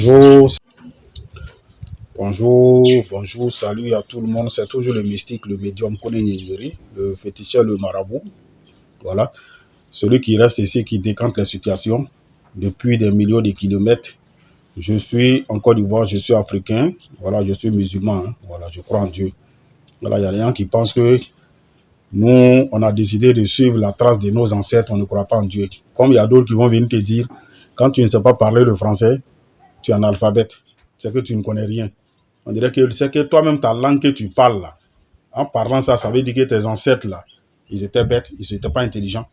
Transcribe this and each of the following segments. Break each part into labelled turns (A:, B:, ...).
A: Bonjour, bonjour, salut à tout le monde. C'est toujours le mystique, le médium Kone Nyeri, le féticheur, le marabout. Voilà. Celui qui reste ici, qui décante les situations depuis des millions de kilomètres. Je suis en Côte d'Ivoire, je suis africain. Voilà, je suis musulman. Voilà, je crois en Dieu. Voilà, il y a des gens qui pensent que nous, on a décidé de suivre la trace de nos ancêtres, on ne croit pas en Dieu. Comme il y a d'autres qui vont venir te dire, quand tu ne sais pas parler le français, tu es analphabète. C'est que tu ne connais rien. On dirait que c'est que toi-même, ta langue que tu parles là, en parlant ça, ça veut dire que tes ancêtres là, ils étaient bêtes, ils n'étaient pas intelligents.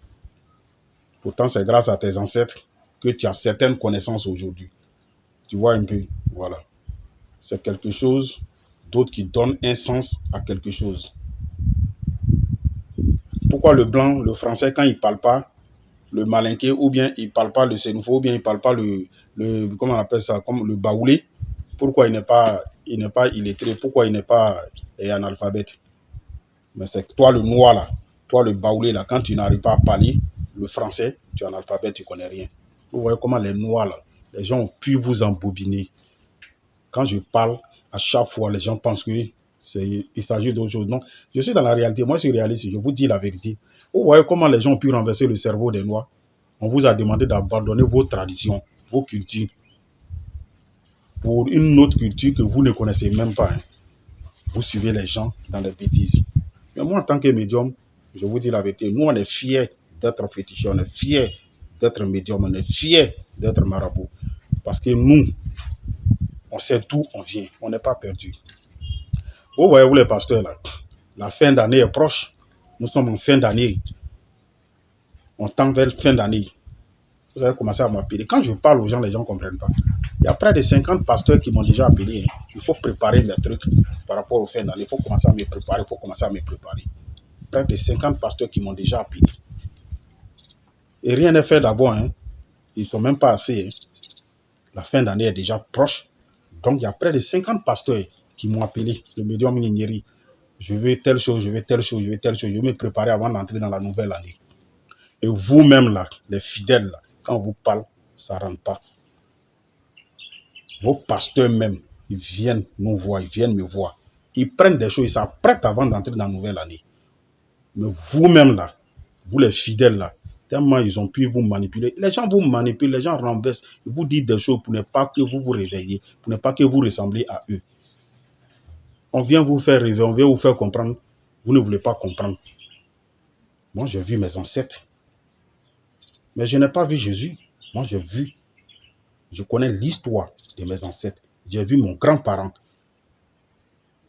A: Pourtant, c'est grâce à tes ancêtres que tu as certaines connaissances aujourd'hui. Tu vois un peu, voilà. C'est quelque chose d'autre qui donne un sens à quelque chose. Pourquoi le blanc, le français, quand il ne parle pas, le malinqué, ou bien il ne parle pas le sénoufo, ou bien il ne parle pas comment on appelle ça, comme le baoulé, pourquoi il n'est pas illettré, pourquoi il n'est pas analphabète? Mais c'est toi le noir là, toi le baoulé là, quand tu n'arrives pas à parler le français, tu es analphabète, tu ne connais rien. Vous voyez comment les noirs là, les gens ont pu vous embobiner. Quand je parle, à chaque fois, les gens pensent qu'il s'agit d'autre chose. Non, je suis dans la réalité, moi je suis réaliste, je vous dis la vérité. Vous voyez comment les gens ont pu renverser le cerveau des noirs? On vous a demandé d'abandonner vos traditions, vos cultures, pour une autre culture que vous ne connaissez même pas. Vous suivez les gens dans les bêtises. Mais moi, en tant que médium, je vous dis la vérité, nous, on est fiers d'être féticheurs, on est fiers d'être médium, on est fiers d'être marabout. Parce que nous, on sait d'où on vient, on n'est pas perdu. Vous voyez, vous les pasteurs, là, la fin d'année est proche. Nous sommes en fin d'année. On tend vers fin d'année. Vous avez commencé à m'appeler. Quand je parle aux gens, les gens ne comprennent pas. Il y a près de 50 pasteurs qui m'ont déjà appelé. Il faut préparer mes trucs par rapport aux fins d'année. Il faut commencer à me préparer. Il faut commencer à me préparer. Près de 50 pasteurs qui m'ont déjà appelé. Et rien n'est fait d'abord. Ils ne sont même pas assez. La fin d'année est déjà proche. Donc, il y a près de 50 pasteurs qui m'ont appelé. Le médium Nyeri. Je veux telle chose, je veux telle chose, je veux telle chose. Je veux me préparer avant d'entrer dans la nouvelle année. Et vous-même, là, les fidèles, là, quand on vous parle, ça ne rentre pas. Vos pasteurs même, ils viennent nous voir, ils viennent me voir. Ils prennent des choses, ils s'apprêtent avant d'entrer dans la nouvelle année. Mais vous-même là, vous les fidèles là, tellement ils ont pu vous manipuler. Les gens vous manipulent, les gens renversent, ils vous disent des choses pour ne pas que vous vous réveillez, pour ne pas que vous ressemblez à eux. On vient vous faire rêver, on vient vous faire comprendre. Vous ne voulez pas comprendre. Moi, j'ai vu mes ancêtres. Mais je n'ai pas vu Jésus. Moi, j'ai vu. Je connais l'histoire de mes ancêtres. J'ai vu mon grand-parent.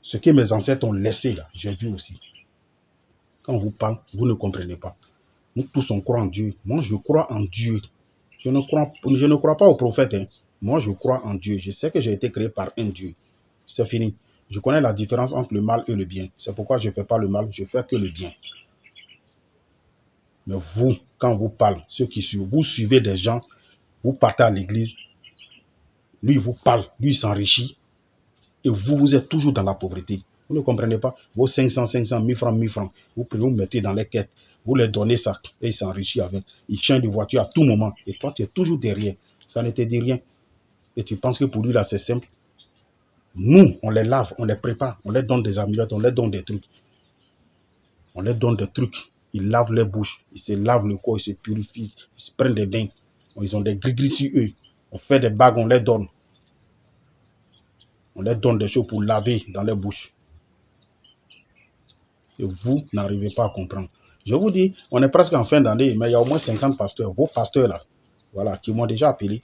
A: Ce que mes ancêtres ont laissé là, j'ai vu aussi. Quand on vous parle, vous ne comprenez pas. Nous tous, on croit en Dieu. Moi, je crois en Dieu. Je ne crois pas au prophète. Moi, je crois en Dieu. Je sais que j'ai été créé par un Dieu. C'est fini. Je connais la différence entre le mal et le bien. C'est pourquoi je ne fais pas le mal, je fais que le bien. Mais vous, quand on vous parle, ceux qui suivent, vous suivez des gens, vous partez à l'église, lui, il vous parle, lui, il s'enrichit, et vous, vous êtes toujours dans la pauvreté. Vous ne comprenez pas. Vos 500, 1000 francs, 1000 francs, vous mettez dans les quêtes, vous leur donnez ça, et il s'enrichit avec. Il change de voiture à tout moment, et toi, tu es toujours derrière. Ça ne te dit rien. Et tu penses que pour lui, là, c'est simple. Nous, on les lave, on les prépare, on leur donne des amulettes, on leur donne des trucs. On leur donne des trucs. Ils lavent les bouches, ils se lavent le corps, ils se purifient, ils se prennent des bains. Ils ont des gris-gris sur eux. On fait des bagues, on les donne. On leur donne des choses pour laver dans les bouches. Et vous n'arrivez pas à comprendre. Je vous dis, on est presque en fin d'année, mais il y a au moins 50 pasteurs. Vos pasteurs là, voilà, qui m'ont déjà appelé,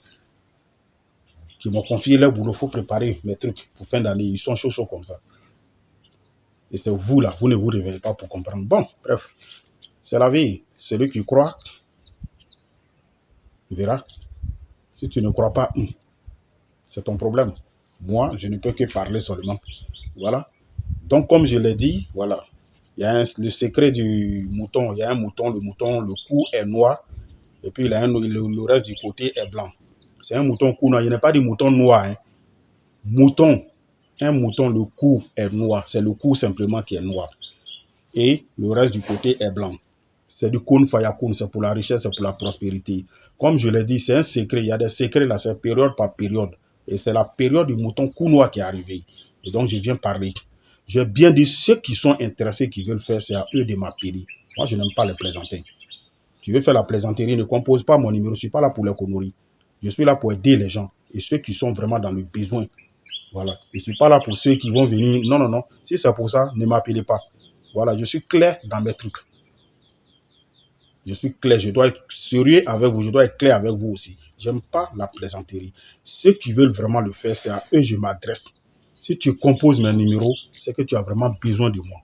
A: qui m'ont confié leur boulot. Il faut préparer mes trucs pour fin d'année. Ils sont chauds comme ça. Et c'est vous là, vous ne vous réveillez pas pour comprendre. Bon, bref, c'est la vie. Celui qui croit, tu verras. Si tu ne crois pas, c'est ton problème. Moi, je ne peux que parler seulement. Voilà. Donc, comme je l'ai dit, voilà. Il y a le secret du mouton. Il y a un mouton, le cou est noir. Et puis, le reste du côté est blanc. C'est un mouton cou noir. Il n'y a pas de mouton noir. Mouton. Un mouton, le cou est noir. C'est le cou simplement qui est noir. Et le reste du côté est blanc. C'est du kun fayakun. C'est pour la richesse, c'est pour la prospérité. Comme je l'ai dit, c'est un secret. Il y a des secrets là, c'est période par période. Et c'est la période du mouton cou noir qui est arrivée. Et donc, je viens parler. J'ai bien dit, ceux qui sont intéressés, qui veulent faire, c'est à eux de m'appeler. Moi, je n'aime pas les plaisanter. Tu veux faire la plaisanterie, ne compose pas mon numéro. Je ne suis pas là pour les conneries. Je suis là pour aider les gens. Et ceux qui sont vraiment dans le besoin. Voilà. Je ne suis pas là pour ceux qui vont venir. Non, non, non. Si c'est pour ça, ne m'appelez pas. Voilà, je suis clair dans mes trucs. Je suis clair, je dois être sérieux avec vous, je dois être clair avec vous aussi. Je n'aime pas la plaisanterie. Ceux qui veulent vraiment le faire, c'est à eux que je m'adresse. Si tu composes mes numéros, c'est que tu as vraiment besoin de moi.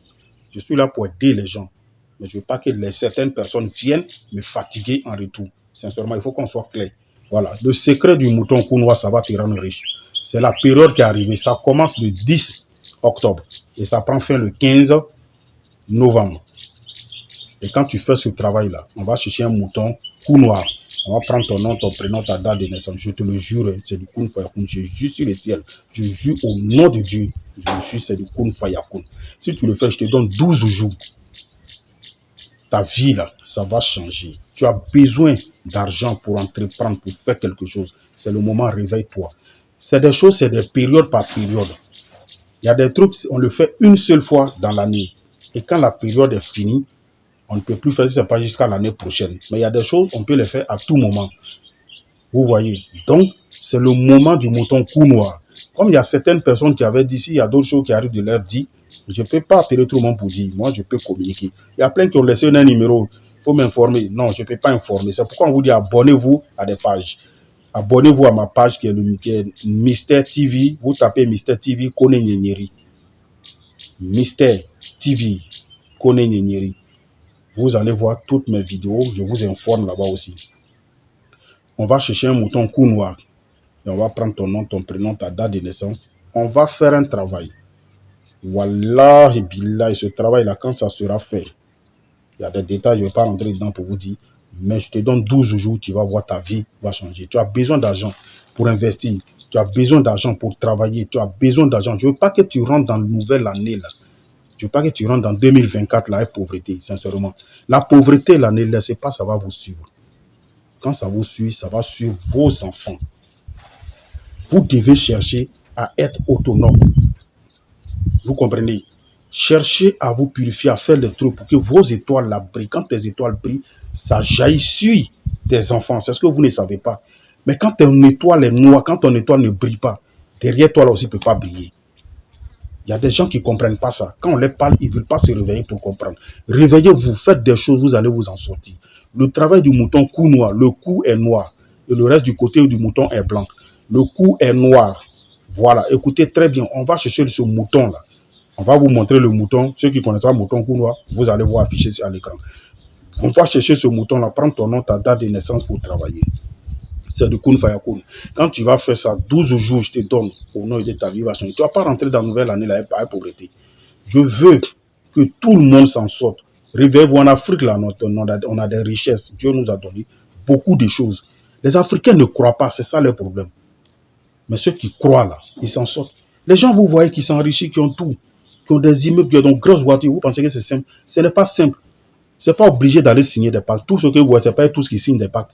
A: Je suis là pour aider les gens. Mais je ne veux pas que certaines personnes viennent me fatiguer en retour. Sincèrement, il faut qu'on soit clair. Voilà, le secret du mouton cou noir, ça va te rendre riche. C'est la période qui est arrivée. Ça commence le 10 octobre et ça prend fin le 15 novembre. Et quand tu fais ce travail-là, on va chercher un mouton cou noir. On va prendre ton nom, ton prénom, ta date de naissance. Je te le jure, c'est du Kun Fayakun. Je jure sur le ciel. Je jure au nom de Dieu. Je jure, c'est du Kun Fayakun. Si tu le fais, je te donne 12 jours. Ta vie, là, ça va changer. Tu as besoin d'argent pour entreprendre, pour faire quelque chose. C'est le moment, réveille-toi. C'est des choses, c'est des périodes par période. Il y a des trucs, on le fait une seule fois dans l'année. Et quand la période est finie, on ne peut plus faire, ce n'est pas jusqu'à l'année prochaine. Mais il y a des choses, on peut les faire à tout moment. Vous voyez. Donc, c'est le moment du mouton cou noir. Comme il y a certaines personnes qui avaient dit, s'il y a d'autres choses qui arrivent de leur dire, je ne peux pas appeler tout le monde pour dire. Moi, je peux communiquer. Il y a plein qui ont laissé un numéro. Il faut m'informer. Non, je ne peux pas informer. C'est pourquoi on vous dit abonnez-vous à des pages. Abonnez-vous à ma page qui est Mister TV. Vous tapez Mister TV Kone Nyenyeri. Mister TV Kone Nyenyeri. Vous allez voir toutes mes vidéos. Je vous informe là-bas aussi. On va chercher un mouton cou noir. Et on va prendre ton nom, ton prénom, ta date de naissance. On va faire un travail. Voilà, et billah, ce travail-là, quand ça sera fait, il y a des détails, je ne vais pas rentrer dedans pour vous dire, mais je te donne 12 jours, tu vas voir ta vie va changer. Tu as besoin d'argent pour investir, tu as besoin d'argent pour travailler, tu as besoin d'argent. Je ne veux pas que tu rentres dans la nouvelle année, là. Je ne veux pas que tu rentres dans 2024, là, avec pauvreté, sincèrement. La pauvreté, là, ne laissez pas, ça va vous suivre. Quand ça vous suit, ça va suivre vos enfants. Vous devez chercher à être autonome. Vous comprenez? Cherchez à vous purifier, à faire des trucs pour que vos étoiles la brillent. Quand tes étoiles brillent, ça jaillit sur tes enfants. C'est ce que vous ne savez pas. Mais quand ton étoile est noire, quand ton étoile ne brille pas, derrière toi là aussi ne peut pas briller. Il y a des gens qui ne comprennent pas ça. Quand on les parle, ils ne veulent pas se réveiller pour comprendre. Réveillez-vous, faites des choses, vous allez vous en sortir. Le travail du mouton cou noir, le cou est noir. Et le reste du côté du mouton est blanc. Le cou est noir. Voilà, écoutez très bien, on va chercher ce mouton-là. On va vous montrer le mouton. Ceux qui connaissent le mouton cou noir, vous allez voir affiché à l'écran. On va chercher ce mouton-là, prendre ton nom, ta date de naissance pour travailler. C'est du Kun Fayakun. Quand tu vas faire ça, 12 jours, je te donne au nom de ta vie va changer. Tu ne vas pas rentrer dans la nouvelle année là, par pauvreté. Je veux que tout le monde s'en sorte. Réveillez-vous en Afrique, là, on a des richesses. Dieu nous a donné beaucoup de choses. Les Africains ne croient pas, c'est ça le problème. Mais ceux qui croient là, ils s'en sortent. Les gens, vous voyez, qui s'enrichissent, qui ont tout, qui ont des immeubles, qui ont de grosses voitures, vous pensez que c'est simple? Ce n'est pas simple. Ce n'est pas obligé d'aller signer des pactes. Tout ce que vous voyez, ce n'est pas tous qui signent des pactes.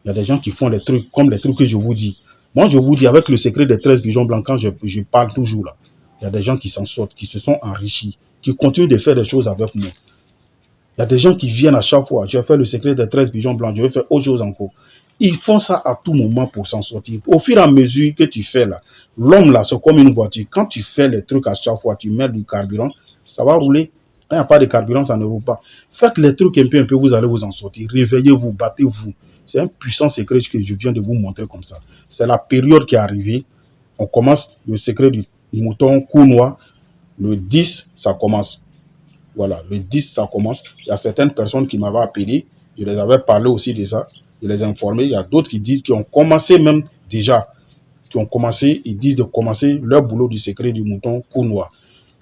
A: Il y a des gens qui font des trucs comme les trucs que je vous dis. Moi, je vous dis, avec le secret des 13 pigeons blancs, quand je parle toujours là, il y a des gens qui s'en sortent, qui se sont enrichis, qui continuent de faire des choses avec moi. Il y a des gens qui viennent à chaque fois. Je vais faire le secret des 13 pigeons blancs, je vais faire autre chose encore. Ils font ça à tout moment pour s'en sortir. Au fur et à mesure que tu fais là, l'homme là, c'est comme une voiture. Quand tu fais les trucs à chaque fois, tu mets du carburant, ça va rouler. Quand il n'y a pas de carburant, ça ne roule pas. Faites les trucs un peu, vous allez vous en sortir. Réveillez-vous, battez-vous. C'est un puissant secret que je viens de vous montrer comme ça. C'est la période qui est arrivée. On commence le secret du mouton cou noir. Le 10, ça commence. Voilà, le 10, ça commence. Il y a certaines personnes qui m'avaient appelé. Je les avais parlé aussi de ça. Je les ai informés. Il y a d'autres qui disent, qui ont commencé même déjà. Qui ont commencé, ils disent de commencer leur boulot du secret du mouton cou noir.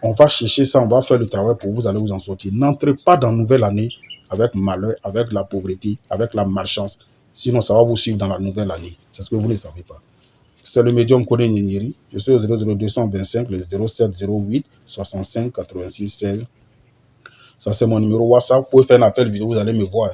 A: On va chercher ça, on va faire le travail pour vous, allez vous en sortir. N'entrez pas dans la nouvelle année avec malheur, avec la pauvreté, avec la malchance. Sinon, ça va vous suivre dans la nouvelle année. C'est ce que vous ne savez pas. C'est le médium Kone Nyenyeri. Je suis au 00225, le 0708 65 86 16. Ça, c'est mon numéro WhatsApp. Vous pouvez faire un appel vidéo, vous allez me voir.